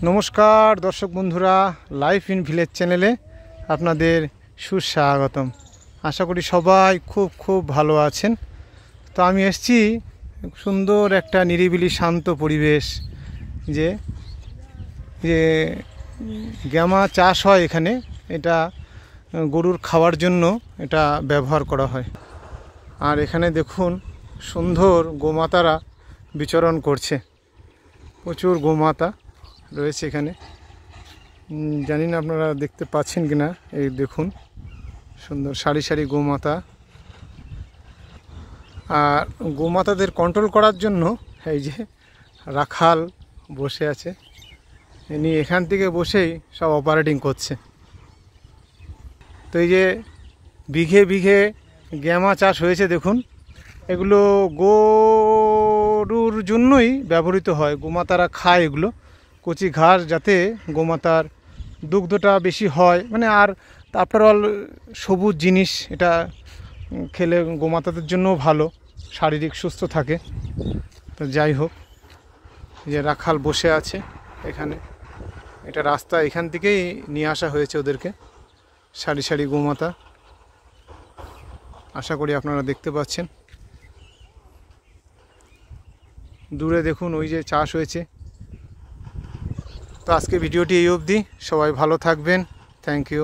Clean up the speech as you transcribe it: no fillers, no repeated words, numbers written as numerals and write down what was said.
নমস্কার দর্শক বন্ধুরা, লাইফ ইন ভিলেজ চ্যানেলে আপনাদের সুস্বাগতম। আশা করি সবাই খুব ভালো আছেন। তো আমি এসেছি সুন্দর একটা নিরিবিলি শান্ত পরিবেশ, যে গ্যামা চাষ হয় এখানে। এটা গরুর খাওয়ার জন্য এটা ব্যবহার করা হয়। আর এখানে দেখুন সুন্দর গোমাতারা বিচরণ করছে, প্রচুর গোমাতা রয়েছে এখানে। জানি না আপনারা দেখতে পাচ্ছেন কিনা, এই দেখুন সুন্দর সারি সারি গোমাতা। আর গোমাতাদের কন্ট্রোল করার জন্য এই যে রাখাল বসে আছে, ইনি এখান থেকে বসেই সব অপারেটিং করছে। তো এই যে বিঘে বিঘে গ্যামা চাষ হয়েছে দেখুন, এগুলো গরুর জন্যই ব্যবহৃত হয়। গোমাতারা খায় এগুলো কচি ঘাস, যাতে গোমাতার দুগ্ধটা বেশি হয়। মানে আর আফটার অল সবুজ জিনিস, এটা খেলে গোমাতাদের জন্যও ভালো, শারীরিক সুস্থ থাকে। তো যাই হোক, যে রাখাল বসে আছে এখানে, এটা রাস্তা, এখান থেকেই নিয়ে আসা হয়েছে ওদেরকে, সারি সারি গোমাতা। আশা করি আপনারা দেখতে পাচ্ছেন। দূরে দেখুন ওই যে চাষ হয়েছে। তো আজকে ভিডিওটি এই অবধি। সবাই ভালো থাকবেন। Thank you.